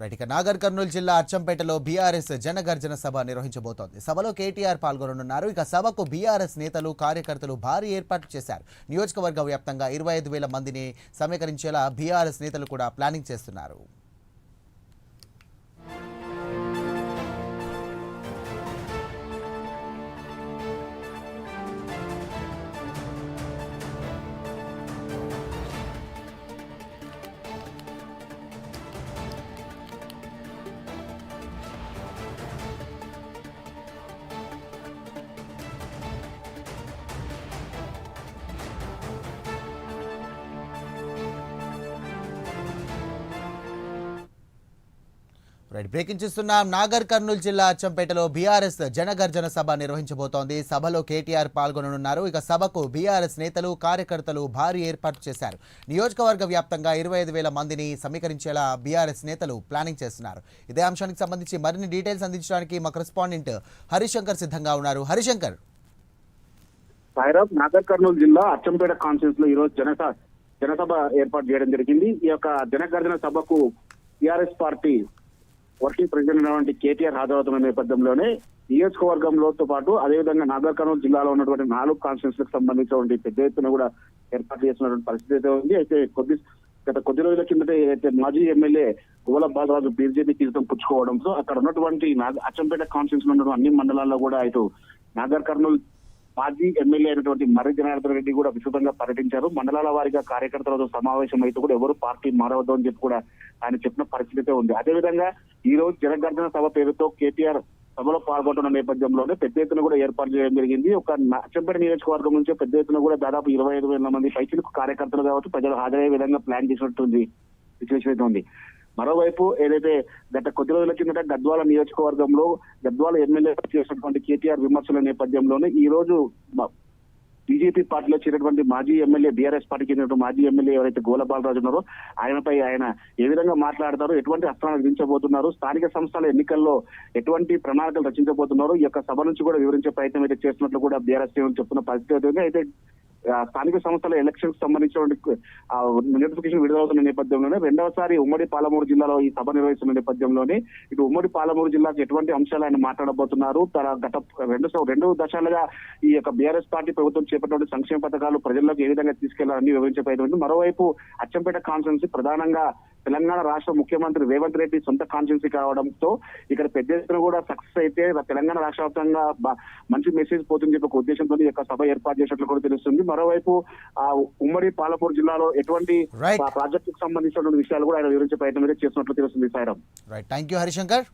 Right ఇక నాగర్ కర్నూలు జిల్లా అచ్చంపేటలో BRS Jana Garjana సభ నిర్వహించబోతోంది. సభలో కేటీఆర్ పాల్గొననున్నారు. ఇక సభకు బీఆర్ఎస్ నేతలు కార్యకర్తలు భారీ ఏర్పాట్లు చేశారు. నియోజకవర్గ వ్యాప్తంగా 25,000 మందిని సమీకరించేలా బీఆర్ఎస్ నేతలు కూడా ప్లానింగ్ చేస్తున్నారు. రైట్ బ్రేకింగ్ చూస్తున్నాం. నాగర్ కర్నూలు జిల్లా అచ్చంపేటలో బీఆర్ఎస్ జనగర్జన సభ నిర్వహించబోతోంది. సభలో కేటీఆర్ పాల్గొననున్నారు. ఇక సభకు బీఆర్ఎస్ నేతలు కార్యకర్తలు భారీ ఏర్పాటు చేశారు. నియోజకవర్గ వ్యాప్తంగా 25,000 మందిని సమీకరించేలా బీఆర్ఎస్ నేతలు ప్లానింగ్ చేస్తున్నారు. ఇదే అంశానికి సంబంధించి మరిన్ని డీటెయిల్స్ అందించడానికి మా కరెస్పాండెంట్ హరిశంకర్ సిద్ధంగా ఉన్నారు. హరిశంకర్, నాగర్ కర్నూలు జిల్లా అచ్చంపేట కాన్ఫరెన్స్ లో ఈ రోజు జనసభ ఏర్పాటు చేయడం జరిగింది. ఈ యొక్క జనగర్జన సభకు టిఆర్ఎస్ పార్టీ వర్కింగ్ ప్రెసిడెంట్ అయినటువంటి కేటీఆర్ హాజరవుతున్న నేపథ్యంలోనే నియోజకవర్గంలోతో పాటు అదేవిధంగా నాగర్ కర్నూలు జిల్లాలో ఉన్నటువంటి 4 కాన్స్టిట్యూన్స్ లకు సంబంధించినటువంటి పెద్ద ఎత్తున కూడా ఏర్పాటు చేస్తున్నటువంటి పరిస్థితి అయితే ఉంది. అయితే గత కొద్ది రోజుల కిందటే అయితే మాజీ ఎమ్మెల్యే గోల బాలరాజు బీజేపీ తీర్థం పుచ్చుకోవడంతో అక్కడ ఉన్నటువంటి అచ్చంపేట కాన్స్టిట్యూన్స్ లో ఉన్న అన్ని మండలాల్లో కూడా ఇటు నాగర్ కర్నూలు మాజీ ఎమ్మెల్యే అయినటువంటి మర్రి జనార్దన్ రెడ్డి కూడా విస్తృతంగా పర్యటించారు. మండలాల వారీగా కార్యకర్తలతో సమావేశం అయితే కూడా ఎవరు పార్టీ మారవద్దు అని చెప్పి కూడా ఆయన చెప్పిన పరిస్థితి ఉంది. అదేవిధంగా ఈ రోజు జనగర్జన సభ పేరుతో కేటీఆర్ సభలో పాల్గొంటున్న నేపథ్యంలోనే పెద్ద ఎత్తున కూడా ఏర్పాటు చేయడం జరిగింది. ఒక అచ్చంపేట నియోజకవర్గం నుంచి పెద్ద ఎత్తున కూడా దాదాపు 25,000 మంది పైచిలకు కార్యకర్తలు కావచ్చు ప్రజలు హాజరయ్యే విధంగా ప్లాన్ చేసినట్టుంది సిచ్యువేషన్ అయితే ఉంది. మరోవైపు ఏదైతే గత కొద్ది రోజుల కిందట గద్వాల నియోజకవర్గంలో గద్వాల ఎమ్మెల్యే చేసినటువంటి కేటీఆర్ విమర్శల నేపథ్యంలోనే ఈ రోజు బీజేపీ పార్టీలో చేరినటువంటి మాజీ ఎమ్మెల్యే బీఆర్ఎస్ పార్టీకి చెందిన మాజీ ఎమ్మెల్యే ఎవరైతే గోల బాలరాజు ఉన్నారో ఆయనపై ఆయన ఏ విధంగా మాట్లాడతారు, ఎటువంటి అస్త్రాలు విధించబోతున్నారు, స్థానిక సంస్థల ఎన్నికల్లో ఎటువంటి ప్రణాళికలు రచించబోతున్నారు ఈ యొక్క సభ నుంచి కూడా వివరించే ప్రయత్నం అయితే చేస్తున్నట్లు కూడా బీఆర్ఎస్ చెప్తున్న పరిస్థితి అయితే స్థానిక సంస్థల ఎలక్షన్ సంబంధించిన నోటిఫికేషన్ విడుదలవుతున్న నేపథ్యంలోనే రెండవసారి ఉమ్మడి పాలమూరు జిల్లాలో ఈ సభ నిర్వహిస్తున్న నేపథ్యంలోనే ఇటు ఉమ్మడి పాలమూరు జిల్లాకు ఎటువంటి అంశాలు ఆయన మాట్లాడబోతున్నారు, గత రెండు దశాలుగా ఈ యొక్క బీఆర్ఎస్ పార్టీ ప్రభుత్వం చేపట్టిన సంక్షేమ పథకాలు ప్రజల్లోకి ఏ విధంగా తీసుకెళ్లాలని వివరించే ప్రయత్నం. మరోవైపు అచ్చంపేట కాన్స్టిట్యున్సీ ప్రధానంగా తెలంగాణ రాష్ట్ర ముఖ్యమంత్రి రేవంత్ రెడ్డి సొంత కాన్స్టిట్యున్సీ కావడంతో ఇక్కడ పెద్ద ఎత్తున కూడా సక్సెస్ అయితే తెలంగాణ రాష్ట్ర వ్యాప్తంగా మంచి మెసేజ్ పోతుందని చెప్పి ఒక ఉద్దేశంతో ఈ యొక్క సభ ఏర్పాటు చేసినట్లు కూడా తెలుస్తుంది. మరోవైపు ఆ ఉమ్మడి పాలమూరు జిల్లాలో ఎటువంటి ప్రాజెక్టుకు సంబంధించినటువంటి విషయాలు కూడా ఆయన వివరించే ప్రయత్నం చేస్తున్నట్లు తెలుస్తుంది. Sairam. Right, thank you Harishankar.